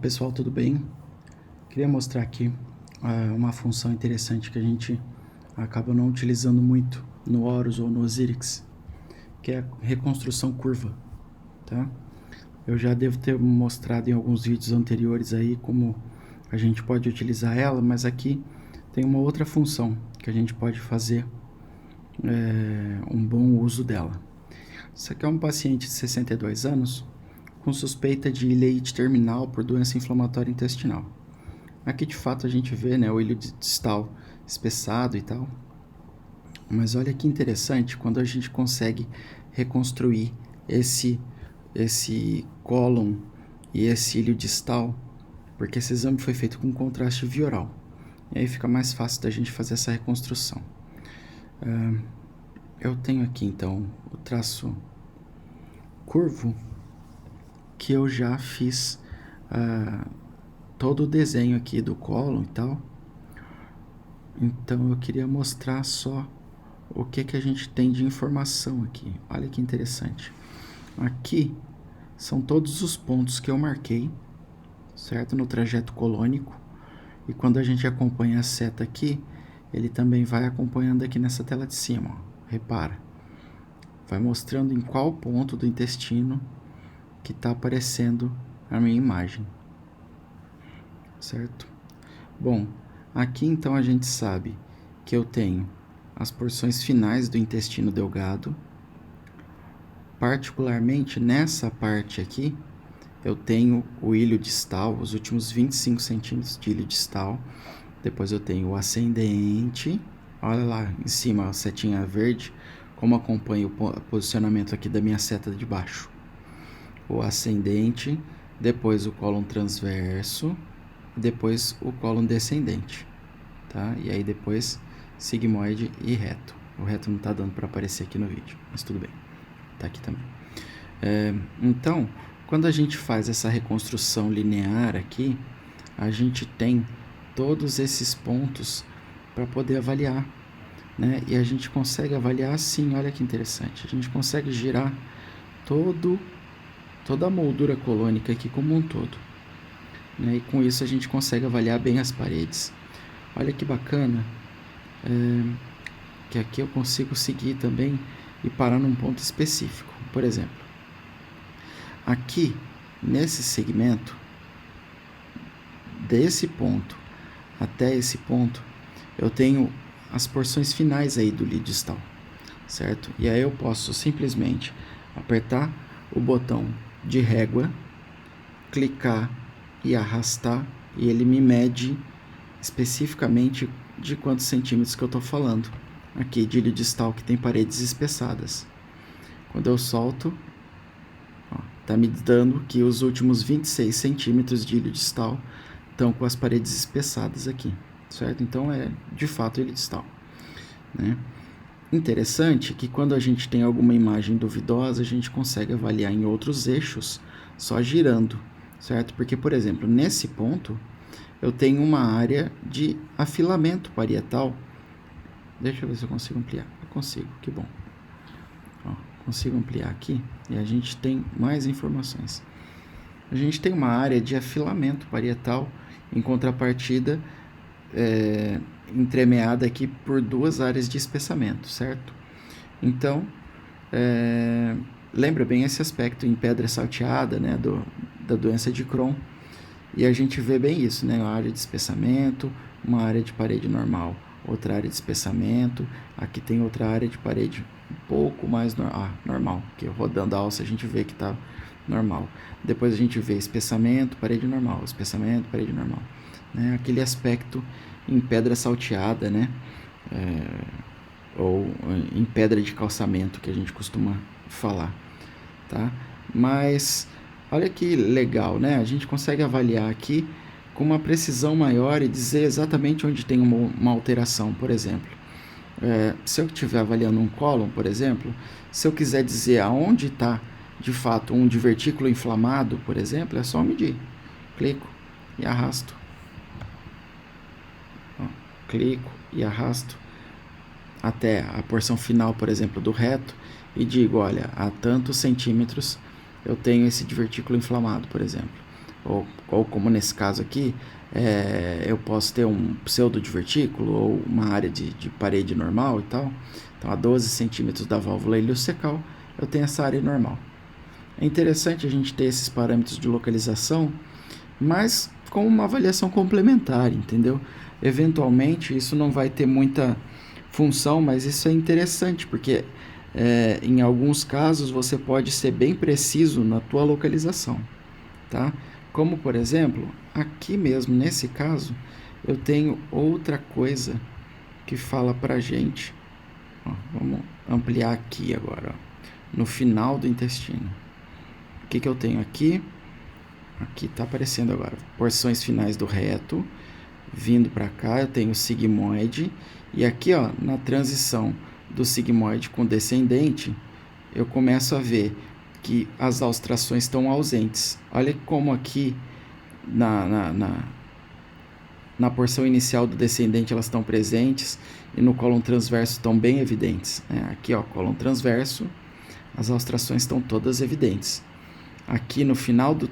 pessoal, tudo bem? Queria mostrar aqui uma função interessante que a gente acaba não utilizando muito no Horus ou no Osiris, que é a reconstrução curva, tá? Eu já devo ter mostrado em alguns vídeos anteriores aí como a gente pode utilizar ela, mas aqui tem uma outra função que a gente pode fazer um bom uso dela. Isso aqui é um paciente de 62 anos com suspeita de ileite terminal por doença inflamatória intestinal. Aqui de fato a gente vê, né, o ilho distal espessado e tal. Mas olha que interessante quando a gente consegue reconstruir esse cólon e esse ilho distal, porque esse exame foi feito com contraste vioral. E aí fica mais fácil da gente fazer essa reconstrução. Eu tenho aqui então o traço curvo, que eu já fiz todo o desenho aqui do cólon e tal. Então eu queria mostrar só o que a gente tem de informação aqui. Olha que interessante. Aqui são todos os pontos que eu marquei, certo? No trajeto colônico. E quando a gente acompanha a seta aqui, ele também vai acompanhando aqui nessa tela de cima, ó. Repara. Vai mostrando em qual ponto do intestino que está aparecendo a minha imagem, certo? Bom, aqui então a gente sabe que eu tenho as porções finais do intestino delgado. Particularmente nessa parte aqui, eu tenho o ilho distal, os últimos 25 centímetros de ilho distal. Depois eu tenho o ascendente. Olha lá em cima a setinha verde, como acompanha o posicionamento aqui da minha seta de baixo. O ascendente, depois o cólon transverso, depois o cólon descendente, tá? E aí depois sigmoide e reto. O reto não está dando para aparecer aqui no vídeo, mas tudo bem, tá aqui também. Então, quando a gente faz essa reconstrução linear aqui, a gente tem todos esses pontos para poder avaliar, né? E a gente consegue avaliar assim, olha que interessante, a gente consegue girar toda a moldura colônica aqui como um todo, né? E com isso a gente consegue avaliar bem as paredes. Olha que bacana, que aqui eu consigo seguir também e parar num ponto específico. Por exemplo, aqui nesse segmento, desse ponto até esse ponto, eu tenho as porções finais aí do ilho distal, certo? E aí eu posso simplesmente apertar o botão de régua, clicar e arrastar, e ele me mede especificamente de quantos centímetros que eu estou falando. Aqui de ilho distal que tem paredes espessadas. Quando eu solto, está me dando que os últimos 26 centímetros de ilho distal estão com as paredes espessadas aqui, certo? Então é de fato ilho distal, né? Interessante que quando a gente tem alguma imagem duvidosa, a gente consegue avaliar em outros eixos só girando, certo? Porque, por exemplo, nesse ponto eu tenho uma área de afilamento parietal. Deixa eu ver se eu consigo ampliar. Eu consigo, que bom. Consigo ampliar aqui e a gente tem mais informações. A gente tem uma área de afilamento parietal em contrapartida entremeada aqui por duas áreas de espessamento, certo? Então, lembra bem esse aspecto em pedra salteada, né, da doença de Crohn. E a gente vê bem isso, né? Uma área de espessamento, uma área de parede normal, outra área de espessamento, aqui tem outra área de parede um pouco mais normal, porque rodando a alça a gente vê que está normal. Depois a gente vê espessamento, parede normal, espessamento, parede normal, né? Aquele aspecto em pedra salteada, né? Ou em pedra de calçamento que a gente costuma falar, tá? Mas olha que legal, né? A gente consegue avaliar aqui com uma precisão maior e dizer exatamente onde tem uma alteração. Por exemplo, se eu estiver avaliando um cólon, por exemplo, se eu quiser dizer aonde está de fato um divertículo inflamado, por exemplo, é só medir. Clico e arrasto. Clico e arrasto até a porção final, por exemplo, do reto e digo, olha, a tantos centímetros eu tenho esse divertículo inflamado, por exemplo. Ou ou como nesse caso aqui, eu posso ter um pseudodivertículo ou uma área de parede normal e tal. Então, a 12 centímetros da válvula iliocecal, eu tenho essa área normal. É interessante a gente ter esses parâmetros de localização, mas com uma avaliação complementar, entendeu? Eventualmente, isso não vai ter muita função, mas isso é interessante, porque em alguns casos você pode ser bem preciso na tua localização, tá? Como, por exemplo, aqui mesmo, nesse caso, eu tenho outra coisa que fala pra gente. Ó, vamos ampliar aqui agora, ó, no final do intestino. O que eu tenho aqui? Aqui está aparecendo agora, porções finais do reto, vindo para cá, eu tenho o sigmoide, e aqui, ó, na transição do sigmoide com descendente, eu começo a ver que as austrações estão ausentes. Olha como aqui na porção inicial do descendente elas estão presentes e no cólon transverso estão bem evidentes. Aqui, ó, cólon transverso, as austrações estão todas evidentes. Aqui no final do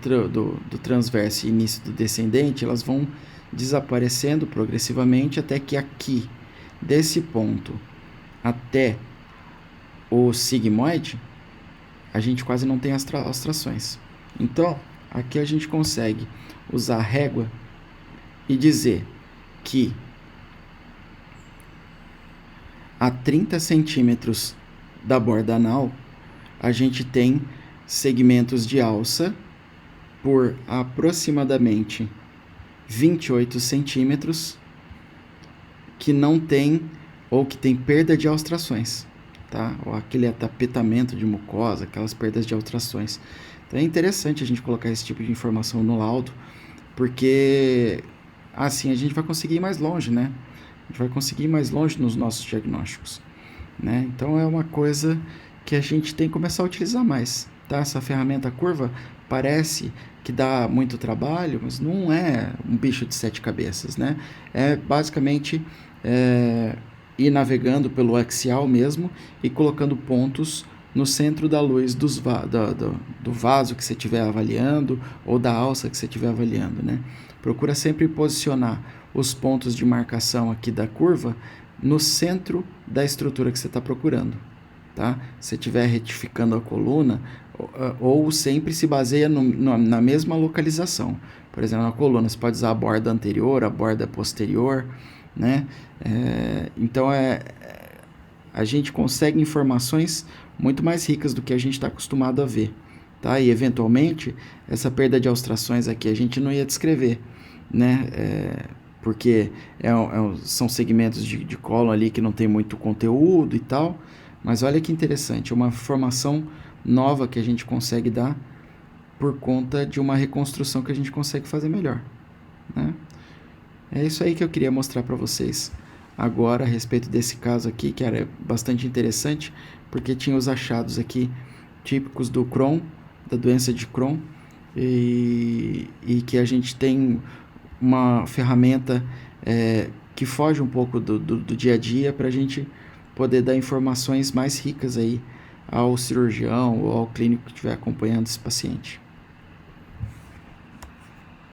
transverso e início do descendente, elas vão desaparecendo progressivamente até que aqui, desse ponto até o sigmoide, a gente quase não tem austrações. Então, aqui a gente consegue usar a régua e dizer que a 30 centímetros da borda anal, a gente tem segmentos de alça por aproximadamente 28 centímetros que não tem ou que tem perda de austrações, tá? Ou aquele atapetamento de mucosa, aquelas perdas de austrações. Então é interessante a gente colocar esse tipo de informação no laudo, porque assim a gente vai conseguir ir mais longe, né? A gente vai conseguir ir mais longe nos nossos diagnósticos, né? Então é uma coisa que a gente tem que começar a utilizar mais, tá? Essa ferramenta curva parece que dá muito trabalho, mas não é um bicho de 7 cabeças, né? É basicamente ir navegando pelo axial mesmo e colocando pontos no centro da luz do vaso que você estiver avaliando ou da alça que você estiver avaliando, né? Procura sempre posicionar os pontos de marcação aqui da curva no centro da estrutura que você está procurando, tá? Se estiver retificando a coluna, ou sempre se baseia na mesma localização. Por exemplo, na coluna você pode usar a borda anterior, a borda posterior, né? Então a gente consegue informações muito mais ricas do que a gente está acostumado a ver, tá? E eventualmente essa perda de austrações aqui a gente não ia descrever, né? Porque são segmentos de cólon ali que não tem muito conteúdo e tal, mas olha que interessante, é uma informação nova que a gente consegue dar por conta de uma reconstrução que a gente consegue fazer melhor, né? É isso aí que eu queria mostrar para vocês agora a respeito desse caso aqui, que era bastante interessante, porque tinha os achados aqui típicos do Crohn, da doença de Crohn, e que a gente tem uma ferramenta que foge um pouco do dia a dia para a gente poder dar informações mais ricas aí ao cirurgião ou ao clínico que estiver acompanhando esse paciente.